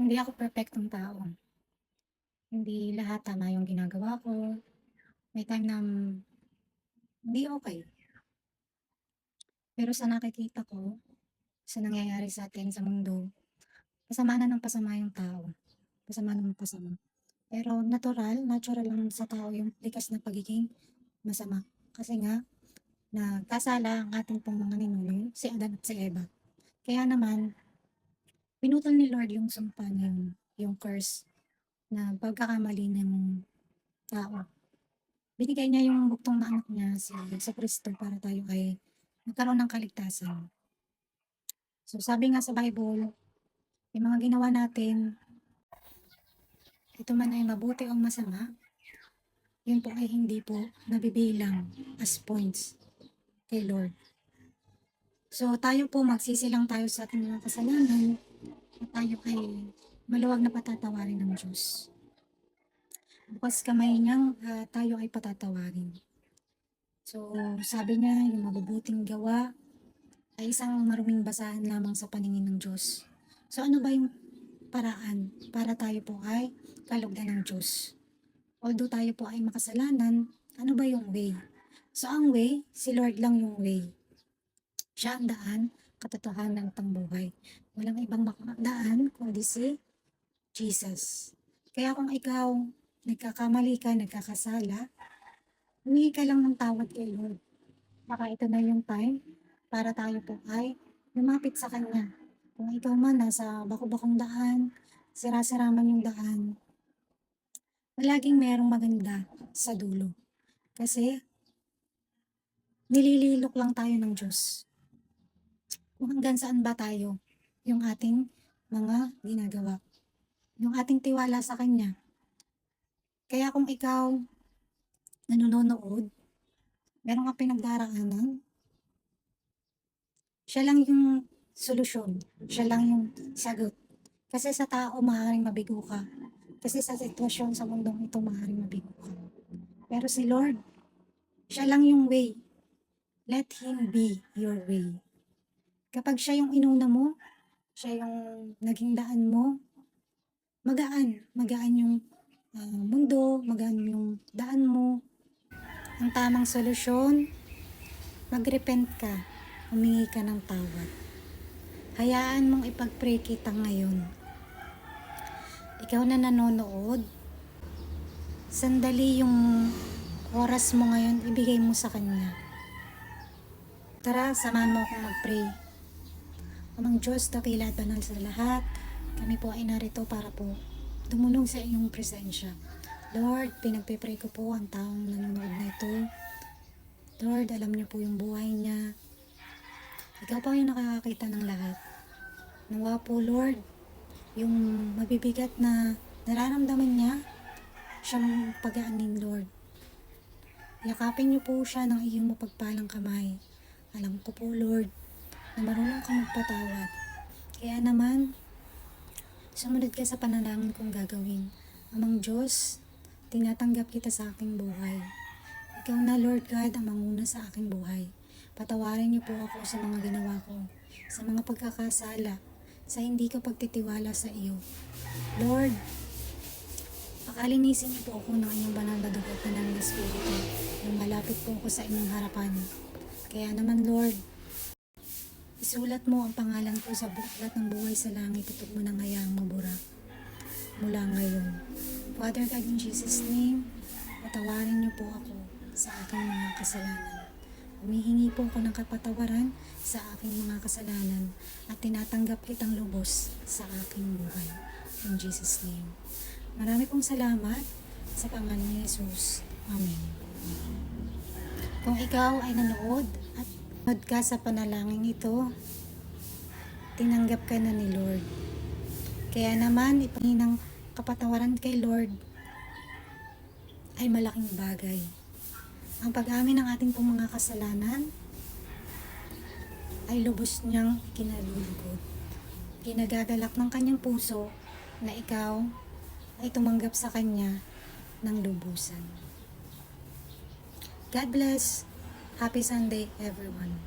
Hindi ako perpektong tao. Hindi lahat tama yung ginagawa ko. May time na hindi okey. Pero sa nakikita ko, sa nangyayari sa atin sa mundo, pasama na ng pasama yung tao. Pasama ng pasama. Pero natural lang sa tao yung likas na pagiging masama. Kasi nga, nagkasala ang ating pong mga ninuno, si Adan at si Eva. Kaya naman, pinutol ni Lord yung sumpa na yun, yung curse na pagkakamali ng tao. Binigay niya yung buktong na anak niya, si Jesucristo, para tayo ay magkaroon ng kaligtasan. So sabi nga sa Bible, yung mga ginawa natin, ito man ay mabuti o masama, yun po ay hindi po nabibilang as points kay Lord. So tayo po, magsisi lang tayo sa ating mga kasalanan at tayo ay maluwag na patatawarin ng Diyos. Bukas kamay niyang tayo ay patatawarin. So sabi niya, yung mabubuting gawa ay isang maruming basahan lamang sa paningin ng Diyos. So ano ba yung paraan para tayo po ay kalugdan ng Diyos? Although tayo po ay makasalanan, ano ba yung way? So ang way, si Lord lang yung way. Siya ang daan, katotohanan at ang buhay. Walang ibang daan kundi si Jesus. Kaya kung ikaw nagkakamali ka, nagkakasala, humingi ka lang ng tawad kay Lord. Baka ito na yung time para tayo po ay lumapit sa Kanya. Kung ikaw man nasa bako-bakong daan, sira-sira man yung daan, palaging merong maganda sa dulo. Kasi nilililok lang tayo ng Diyos. Kung hanggang saan ba tayo, yung ating mga ginagawa, yung ating tiwala sa Kanya. Kaya kung ikaw nanonood, meron kang pinagdaraanan, siya lang yung solusyon, siya lang yung sagot. Kasi sa tao maaaring mabigo ka. Kasi sa sitwasyon sa mundong ito maaaring mabigo ka. Pero si Lord, siya lang yung way. Let Him be your way. Kapag siya yung inuna mo, siya yung naging daan mo, magaan yung mundo, magaan yung daan mo. Ang tamang solusyon, mag-repent ka, humingi ka ng tawad. Hayaan mong ipag-pray kita ngayon. Ikaw na nanonood, sandali yung oras mo ngayon, ibigay mo sa Kanya. Tara, samahan mo akong mag-pray. Amang Diyos, dakila at banal sa lahat, kami po ay narito para po dumulong sa iyong presensya. Lord, pinagpipray ko po ang taong nanonood na ito. Lord, alam niyo po yung buhay niya. Ikaw po yung nakakakita ng lahat. Nawa po, Lord, yung mabibigat na nararamdaman niya, siyang pag-aanin, Lord. Yakapin niyo po siya ng iyong mapagpalang kamay. Alam ko po, Lord, na marunong kang magpatawad. Kaya naman, sumunod ka sa panalangin kong gagawin. Amang Diyos, tinatanggap kita sa aking buhay. Ikaw na, Lord God, ang manguna sa aking buhay. Patawarin niyo po ako sa mga ginawa ko, sa mga pagkakasala, sa hindi ko pagtitiwala sa iyo. Lord, pakalinisin niyo po ako ng inyong banal na dugo at ng Espiritu, nang malapit po ako sa inyong harapan. Kaya naman, Lord, isulat mo ang pangalan ko sa buklat ng buhay sa langit at huwag mo nang hayaang mabura mula ngayon. Father God, in Jesus' name, patawarin niyo po ako sa aking mga kasalanan. Humihingi po ako ng kapatawaran sa aking mga kasalanan at tinatanggap kitang lubos sa aking buhay. In Jesus' name. Marami pong salamat sa pangalan ni Jesus. Amen. Kung ikaw ay nanood at nanood ka sa panalangin ito, tinanggap ka na ni Lord. Kaya naman, ipangin ng kapatawaran kay Lord ay malaking bagay. Ang pag-amin ng ating pong mga kasalanan ay lubos niyang kinalulugod. Ginagagalak ng kanyang puso na ikaw ay tumanggap sa kanya ng lubusan. God bless. Happy Sunday, everyone.